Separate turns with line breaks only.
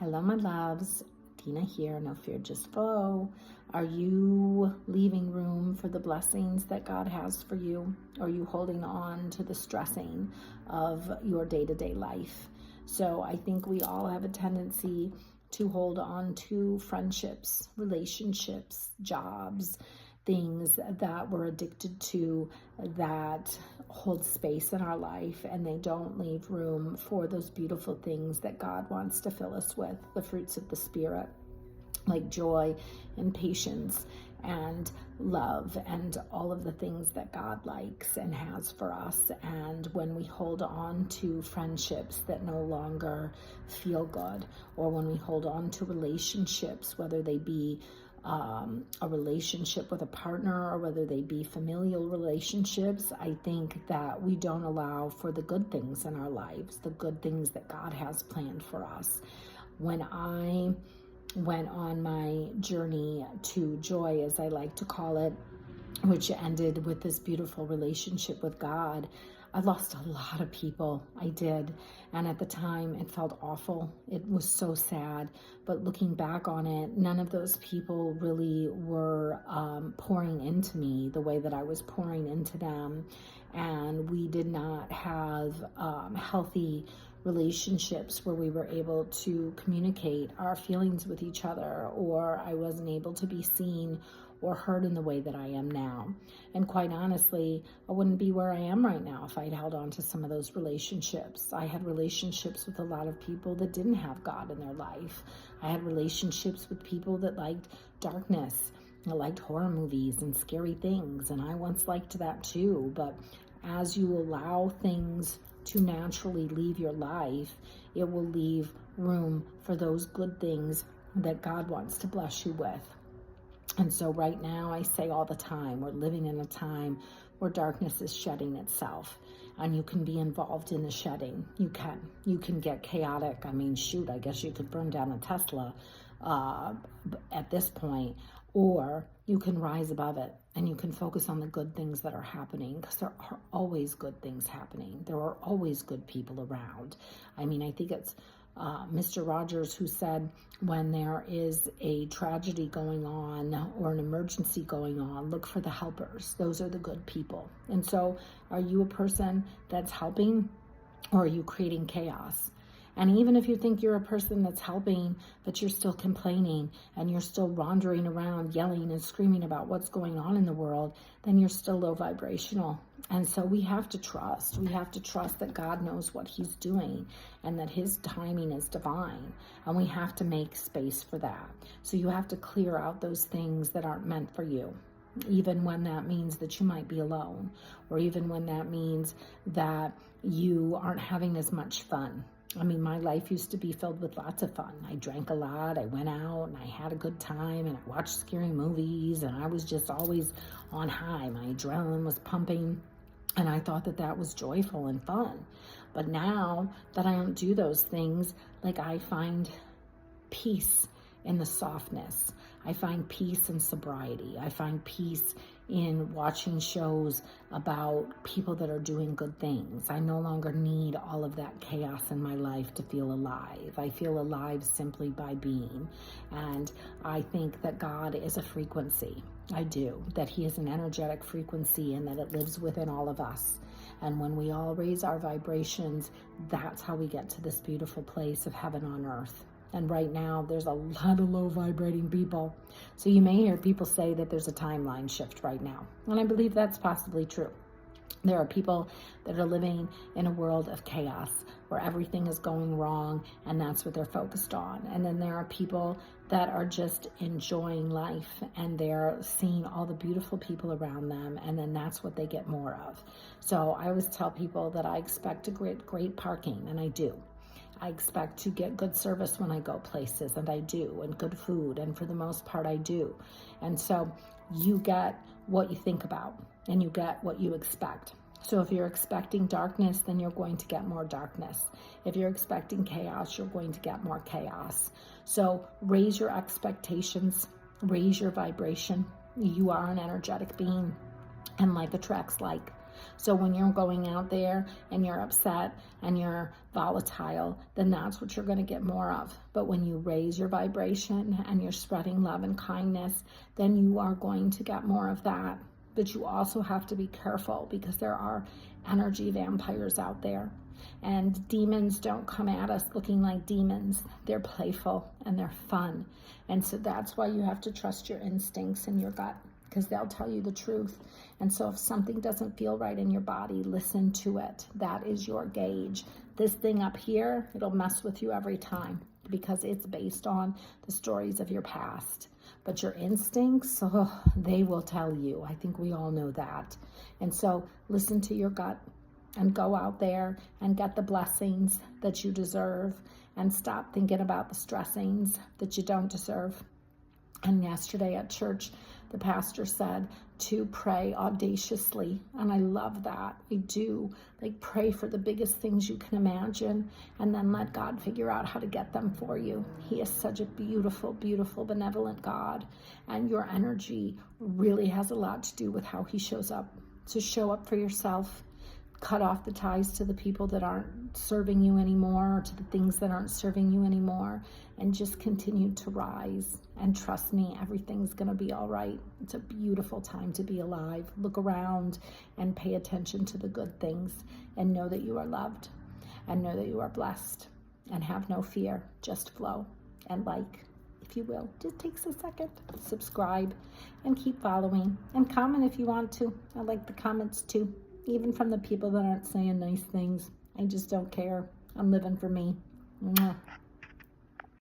Hello, my loves. Dina here. No fear, just flow. Are you leaving room for the blessings that God has for you? Or are you holding on to the stressing of your day-to-day life? So I think we all have a tendency to hold on to friendships, relationships, jobs, things that we're addicted to that hold space in our life, and they don't leave room for those beautiful things that God wants to fill us with, the fruits of the Spirit, like joy and patience and love and all of the things that God likes and has for us. And when we hold on to friendships that no longer feel good, or when we hold on to relationships, whether they be a relationship with a partner or whether they be familial relationships, I think that we don't allow for the good things in our lives, the good things that God has planned for us. When I went on my journey to joy, as I like to call it, which ended with this beautiful relationship with God, I lost a lot of people. I did. And at the time, it felt awful. It was so sad. But looking back on it, none of those people really were pouring into me the way that I was pouring into them. And we did not have healthy relationships where we were able to communicate our feelings with each other, or I wasn't able to be seen or heard in the way that I am now. And quite honestly, I wouldn't be where I am right now if I'd held on to some of those relationships. I had relationships with a lot of people that didn't have God in their life. I had relationships with people that liked darkness, that liked horror movies and scary things, and I once liked that too. But as you allow things to naturally leave your life, it will leave room for those good things that God wants to bless you with. And so right now, I say all the time, we're living in a time where darkness is shedding itself, and you can be involved in the shedding. You can get chaotic. I mean, shoot, I guess you could burn down a Tesla at this point, or you can rise above it and you can focus on the good things that are happening, because there are always good things happening. There are always good people around. I mean, I think it's Mr. Rogers who said, when there is a tragedy going on or an emergency going on, look for the helpers. Those are the good people. And so are you a person that's helping, or are you creating chaos? And even if you think you're a person that's helping, but you're still complaining and you're still wandering around yelling and screaming about what's going on in the world, then you're still low vibrational. And so we have to trust. We have to trust that God knows what he's doing and that his timing is divine. And we have to make space for that. So you have to clear out those things that aren't meant for you, even when that means that you might be alone, or even when that means that you aren't having as much fun. I mean, my life used to be filled with lots of fun. I drank a lot, I went out, and I had a good time, and I watched scary movies, and I was just always on high. My adrenaline was pumping, and I thought that that was joyful and fun. But now that I don't do those things, like, I find peace in the softness. I find peace in sobriety. I find peace in watching shows about people that are doing good things. I no longer need all of that chaos in my life to feel alive. I feel alive simply by being. And I think that God is a frequency. I do. That he is an energetic frequency, and that it lives within all of us. And when we all raise our vibrations, that's how we get to this beautiful place of heaven on earth. And right now, there's a lot of low vibrating people. So you may hear people say that there's a timeline shift right now. And I believe that's possibly true. There are people that are living in a world of chaos where everything is going wrong, and that's what they're focused on. And then there are people that are just enjoying life, and they're seeing all the beautiful people around them, and then that's what they get more of. So I always tell people that I expect to get great parking, and I do. I expect to get good service when I go places, and I do, and good food, and for the most part I do. And so you get what you think about, and you get what you expect. So if you're expecting darkness, then you're going to get more darkness. If you're expecting chaos, you're going to get more chaos. So raise your expectations, raise your vibration. You are an energetic being, and like attracts like. So when you're going out there and you're upset and you're volatile, then that's what you're going to get more of. But when you raise your vibration and you're spreading love and kindness, then you are going to get more of that. But you also have to be careful, because there are energy vampires out there. And demons don't come at us looking like demons. They're playful and they're fun. And so that's why you have to trust your instincts and your gut, because they'll tell you the truth. And so if something doesn't feel right in your body, listen to it. That is your gauge. This thing up here, it'll mess with you every time, because it's based on the stories of your past. But your instincts, oh, they will tell you. I think we all know that. And so listen to your gut and go out there and get the blessings that you deserve, and stop thinking about the stressings that you don't deserve. And yesterday at church, the pastor said to pray audaciously. And I love that. I do. Like, pray for the biggest things you can imagine, and then let God figure out how to get them for you. He is such a beautiful, beautiful, benevolent God. And your energy really has a lot to do with how he shows up. So show up for yourself. Cut off the ties to the people that aren't serving you anymore, or to the things that aren't serving you anymore, and just continue to rise. And trust me, everything's going to be all right. It's a beautiful time to be alive. Look around and pay attention to the good things, and know that you are loved, and know that you are blessed, and have no fear. Just flow and if you will. Just takes a second. Subscribe and keep following, and comment if you want to. I like the comments too. Even from the people that aren't saying nice things. I just don't care. I'm living for me. Mwah.